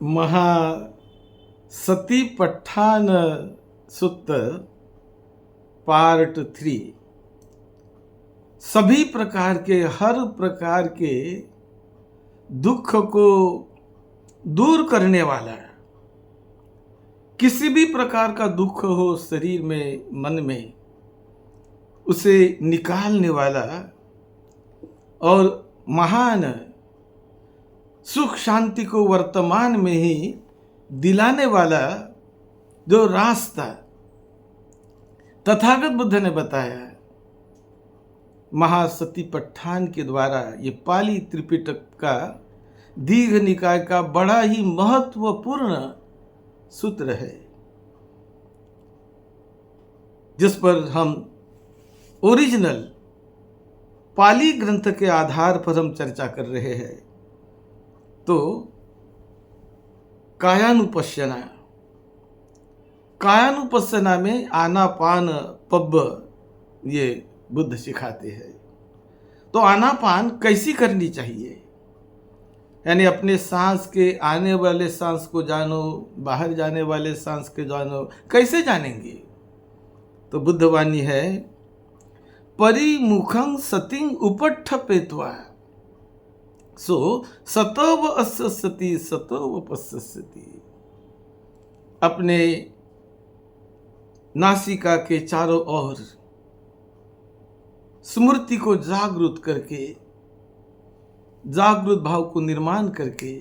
महासतिपट्ठान सुत्त part 3 सभी प्रकार के हर प्रकार के दुख को दूर करने वाला, किसी भी प्रकार का दुख हो शरीर में मन में उसे निकालने वाला और महान सुख शांति को वर्तमान में ही दिलाने वाला जो रास्ता तथागत बुद्ध ने बताया महासतिपट्ठान के द्वारा, ये पाली त्रिपिटक का दीर्घ निकाय का बड़ा ही महत्वपूर्ण सूत्र है, जिस पर हम ओरिजिनल पाली ग्रंथ के आधार पर हम चर्चा कर रहे हैं। तो कायानुपस्सना में आनापान पब्ब ये बुद्ध सिखाते हैं। तो आनापान कैसी करनी चाहिए, यानी अपने सांस के आने वाले सांस को जानो, बाहर जाने वाले सांस के जानो। कैसे जानेंगे? तो बुद्धवाणी है, परिमुखं सतिं उपट्ठपेत्वा सो सतव अस्सति सतव पश्यति। अपने नासिका के चारों ओर स्मृति को जागृत करके, जागृत भाव को निर्माण करके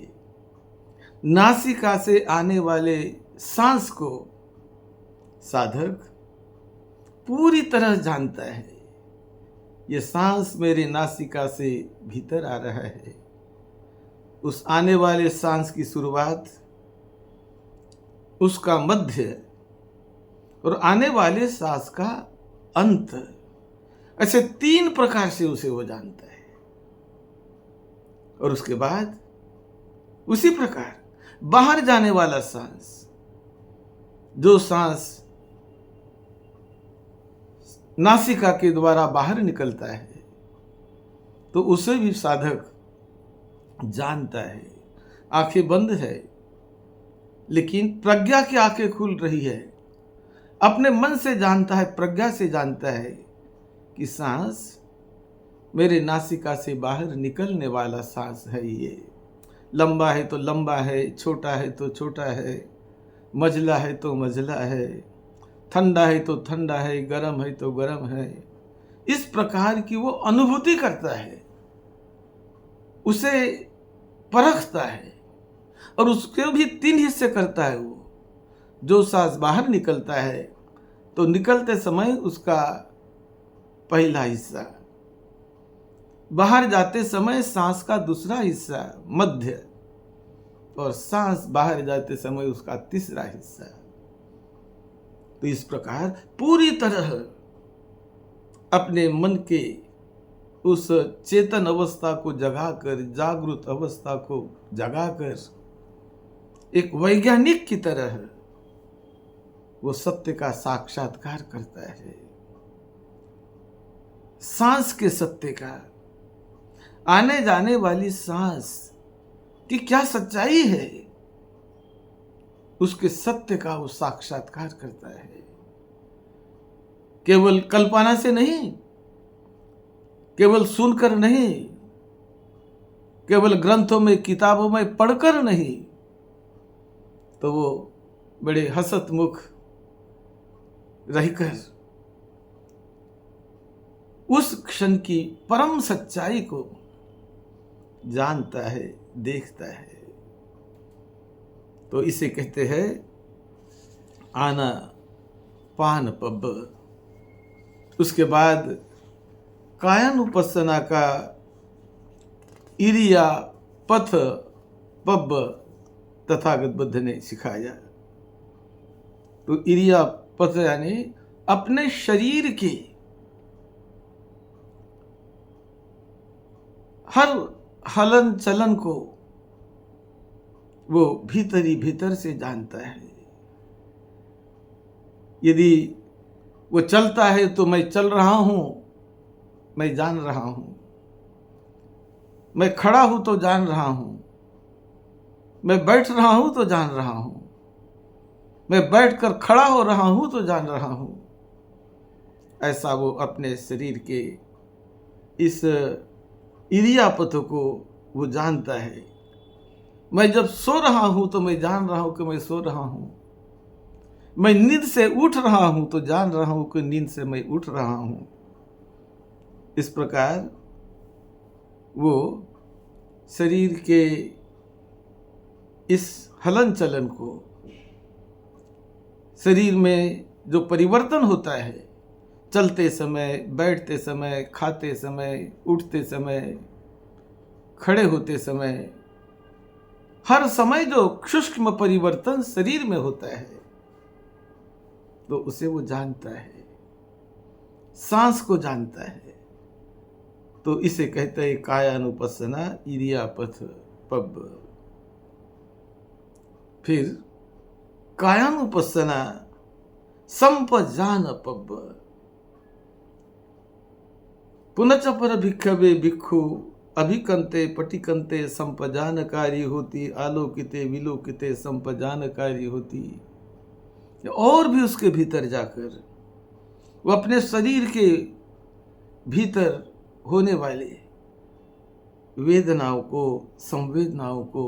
नासिका से आने वाले सांस को साधक पूरी तरह जानता है। ये सांस मेरे नासिका से भीतर आ रहा है। उस आने वाले सांस की शुरुआत, उसका मध्य और आने वाले सांस का अंत, ऐसे 3 प्रकार से उसे वो जानता है। और उसके बाद उसी प्रकार बाहर जाने वाला सांस, जो सांस नासिका के द्वारा बाहर निकलता है, तो उसे भी साधक जानता है। आंखें बंद है, लेकिन प्रज्ञा की आंखें खुल रही है। अपने मन से जानता है, प्रज्ञा से जानता है कि सांस मेरे नासिका से बाहर निकलने वाला सांस है। ये लंबा है तो लंबा है, छोटा है तो छोटा है, मझला है तो मझला है, ठंडा है तो ठंडा है, गर्म है तो गर्म है। इस प्रकार की वो अनुभूति करता है, उसे परखता है। और उसके भी 3 हिस्से करता है वो। जो सांस बाहर निकलता है तो निकलते समय उसका पहला हिस्सा, बाहर जाते समय सांस का दूसरा हिस्सा मध्य, और सांस बाहर जाते समय उसका तीसरा हिस्सा। तो इस प्रकार पूरी तरह अपने मन के उस चेतन अवस्था को जगाकर, जागृत अवस्था को जगाकर, एक वैज्ञानिक की तरह वो सत्य का साक्षात्कार करता है। सांस के सत्य का, आने जाने वाली सांस की क्या सच्चाई है, उसके सत्य का वो साक्षात्कार करता है। केवल कल्पना से नहीं, केवल सुनकर नहीं, केवल ग्रंथों में किताबों में पढ़कर नहीं, तो वो बड़े हसतमुख रहकर उस क्षण की परम सच्चाई को जानता है, देखता है। तो इसे कहते हैं आना पान पब्ब। उसके बाद कायानुपस्सना का इरिया पथ पब्ब तथागत बुद्ध ने सिखाया। तो इरिया पथ यानी अपने शरीर के हर हलन चलन को वो भीतर ही भीतर से जानता है। यदि वो चलता है तो मैं चल रहा हूं, मैं जान रहा हूं। मैं खड़ा हूं तो जान रहा हूं। मैं बैठ रहा हूं तो जान रहा हूं, मैं बैठकर खड़ा हो रहा हूं तो जान रहा हूं। ऐसा वो अपने शरीर के इस इरियापत को वो जानता है। मैं जब सो रहा हूं तो मैं जान रहा हूं कि मैं सो रहा हूं, मैं नींद से उठ रहा हूं तो जान रहा हूं कि नींद से मैं उठ रहा हूं। इस प्रकार वो शरीर के इस हलन चलन को, शरीर में जो परिवर्तन होता है चलते समय, बैठते समय, खाते समय, उठते समय, खड़े होते समय, हर समय जो सूक्ष्म परिवर्तन शरीर में होता है तो उसे वो जानता है, सांस को जानता है। तो इसे कहते हैं कायानुपස්සना इरियापथ पब। फिर कायानुपස්සना संपजान पब। पुनच पर भिक्षवे भिक्षु अभिकंते पटिकंते संपजानकारी होती, आलोकिते विलोकिते संपजानकारी होती। और भी उसके भीतर जाकर वो अपने शरीर के भीतर होने वाले वेदनाओं को, संवेदनाओं को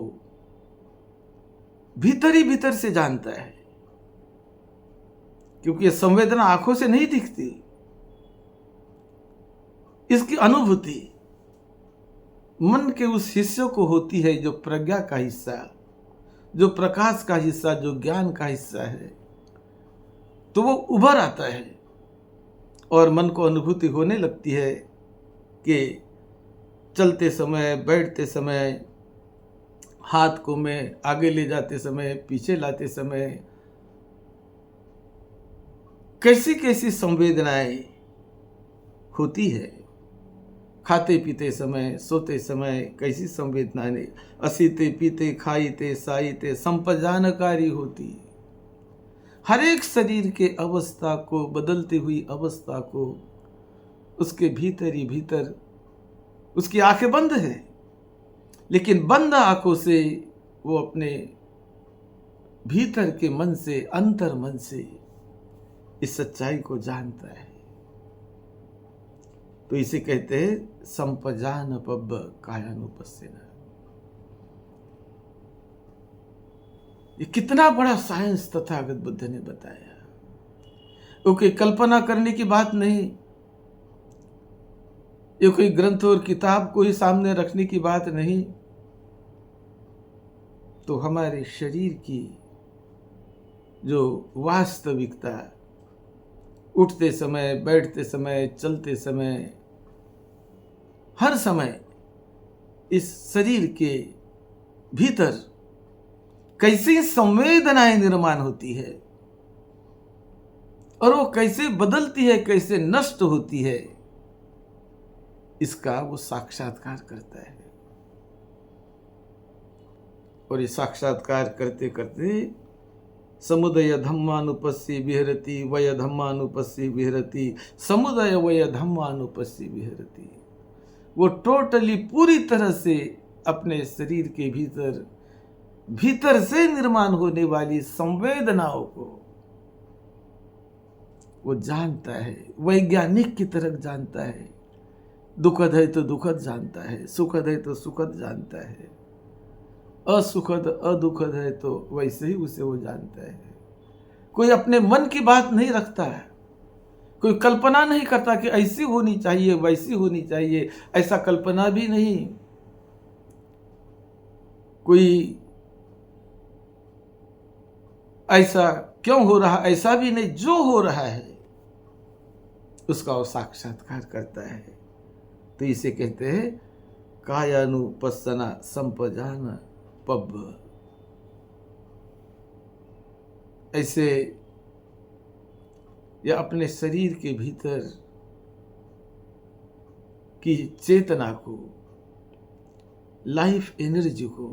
भीतर ही भीतर से जानता है, क्योंकि ये संवेदना आंखों से नहीं दिखती। इसकी अनुभूति मन के उस हिस्से को होती है जो प्रज्ञा का हिस्सा, जो प्रकाश का हिस्सा, जो ज्ञान का हिस्सा है। तो वो उभर आता है और मन को अनुभूति होने लगती है कि चलते समय, बैठते समय, हाथ को मैं आगे ले जाते समय, पीछे लाते समय कैसी कैसी संवेदनाएं होती है। खाते पीते समय, सोते समय कैसी संवेदनाएं, असीते पीते खाईते साईते संपजानकारी होती। हर एक शरीर के अवस्था को, बदलती हुई अवस्था को उसके भीतर ही भीतर, उसकी आंखें बंद है लेकिन बंद आंखों से वो अपने भीतर के मन से, अंतर मन से इस सच्चाई को जानता है। तो इसे कहते हैं संपजान पब कायानुपස්සना। ये कितना बड़ा साइंस तथागत बुद्ध ने बताया। क्योंकि कल्पना करने की बात नहीं, ये कोई ग्रंथ और किताब को ही सामने रखने की बात नहीं, तो हमारे शरीर की जो वास्तविकता, उठते समय, बैठते समय, चलते समय, हर समय इस शरीर के भीतर कैसी संवेदनाएं निर्माण होती है और वो कैसे बदलती है, कैसे नष्ट होती है, इसका वो साक्षात्कार करता है। और ये साक्षात्कार करते करते समुदय धम्मानुपस्सी विहरति, वय धम्मानुपस्सी विहरति, समुदय वय धम्मानुपस्सी विहरति। वो टोटली पूरी तरह से अपने शरीर के भीतर, भीतर से निर्माण होने वाली संवेदनाओं को वो जानता है, वैज्ञानिक की तरह जानता है। दुखद है तो दुखद जानता है, सुखद है तो सुखद जानता है, असुखद अदुखद है तो वैसे ही उसे वो जानता है। कोई अपने मन की बात नहीं रखता है, कोई कल्पना नहीं करता कि ऐसी होनी चाहिए, वैसी होनी चाहिए, ऐसा कल्पना भी नहीं। कोई ऐसा क्यों हो रहा, ऐसा भी नहीं, जो हो रहा है उसका वो साक्षात्कार करता है। तो इसे कहते हैं कायानुपස්සना संपजान पब। ऐसे या अपने शरीर के भीतर की चेतना को, लाइफ एनर्जी को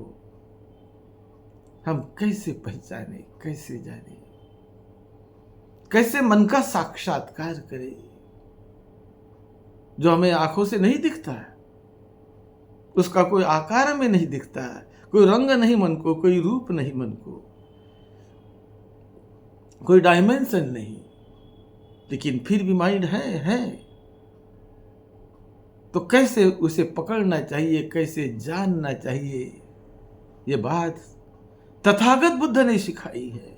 हम कैसे पहचाने, कैसे जाने, कैसे मन का साक्षात्कार करें जो हमें आंखों से नहीं दिखता है, उसका कोई आकार में नहीं दिखता है, कोई रंग नहीं मन को, कोई रूप नहीं मन को, कोई डायमेंशन नहीं, लेकिन फिर भी माइंड है। तो कैसे उसे पकड़ना चाहिए, कैसे जानना चाहिए, ये बात तथागत बुद्ध ने सिखाई है।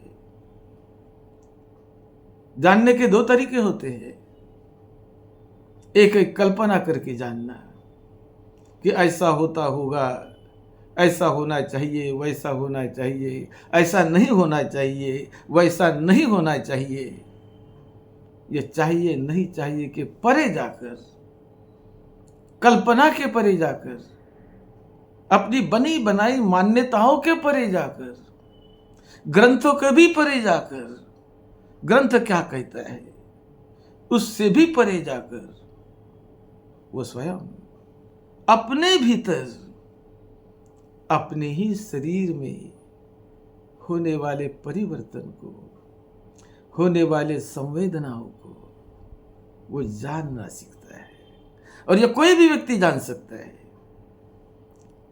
जानने के दो तरीके होते हैं। एक एक कल्पना करके जानना कि ऐसा होता होगा, ऐसा होना चाहिए, वैसा होना चाहिए, ऐसा नहीं होना चाहिए, वैसा नहीं होना चाहिए। ये चाहिए नहीं चाहिए के परे जाकर, कल्पना के परे जाकर, अपनी बनी बनाई मान्यताओं के परे जाकर, ग्रंथों के भी परे जाकर, ग्रंथ क्या कहता है उससे भी परे जाकर, वो स्वयं अपने भीतर, अपने ही शरीर में होने वाले परिवर्तन को, होने वाले संवेदनाओं को वो जानना सीखता है। और यह कोई भी व्यक्ति जान सकता है,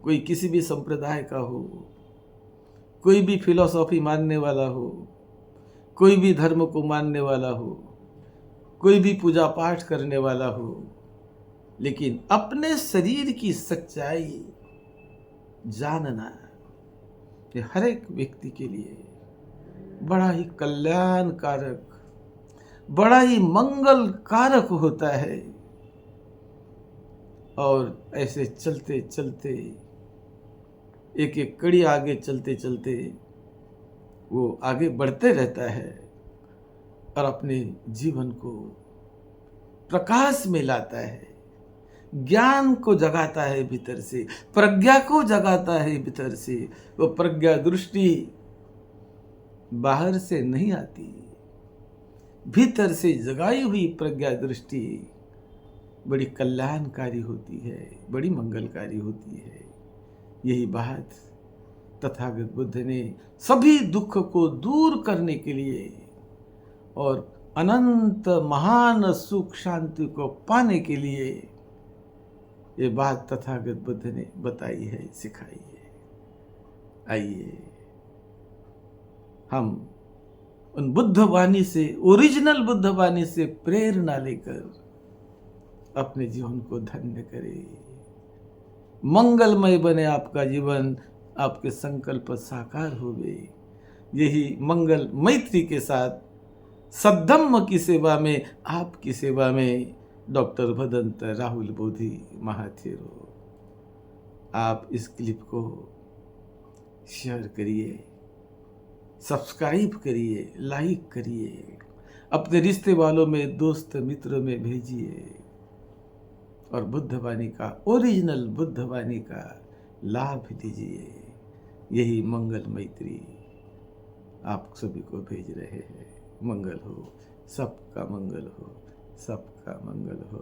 कोई किसी भी संप्रदाय का हो, कोई भी फिलॉसफी मानने वाला हो, कोई भी धर्म को मानने वाला हो, कोई भी पूजा पाठ करने वाला हो, लेकिन अपने शरीर की सच्चाई जानना ये हर एक व्यक्ति के लिए बड़ा ही कल्याणकारक, बड़ा ही मंगल कारक होता है। और ऐसे चलते चलते, एक एक कड़ी आगे चलते चलते वो आगे बढ़ते रहता है और अपने जीवन को प्रकाश में लाता है, ज्ञान को जगाता है भीतर से, प्रज्ञा को जगाता है भीतर से। वो प्रज्ञा दृष्टि बाहर से नहीं आती, भीतर से जगाई हुई प्रज्ञा दृष्टि बड़ी कल्याणकारी होती है, बड़ी मंगलकारी होती है। यही बात तथागत बुद्ध ने सभी दुख को दूर करने के लिए और अनंत महान सुख शांति को पाने के लिए ये बात तथागत बुद्ध ने बताई है, सिखाई है। आइए हम उन बुद्ध वाणी से, ओरिजिनल बुद्ध वाणी से प्रेरणा लेकर अपने जीवन को धन्य करें। मंगलमय बने आपका जीवन, आपके संकल्प साकार होवे। यही मंगल मैत्री के साथ सद्धम्म की सेवा में, आपकी सेवा में डॉक्टर भदंत राहुल बोधी महाथेरो। आप इस क्लिप को शेयर करिए, सब्सक्राइब करिए, लाइक करिए, अपने रिश्ते वालों में, दोस्त मित्रों में भेजिए और बुद्धवाणी का, ओरिजिनल बुद्धवाणी का लाभ दीजिए। यही मंगल मैत्री आप सभी को भेज रहे हैं। मंगल हो, सबका मंगल हो, सबका मंगल हो।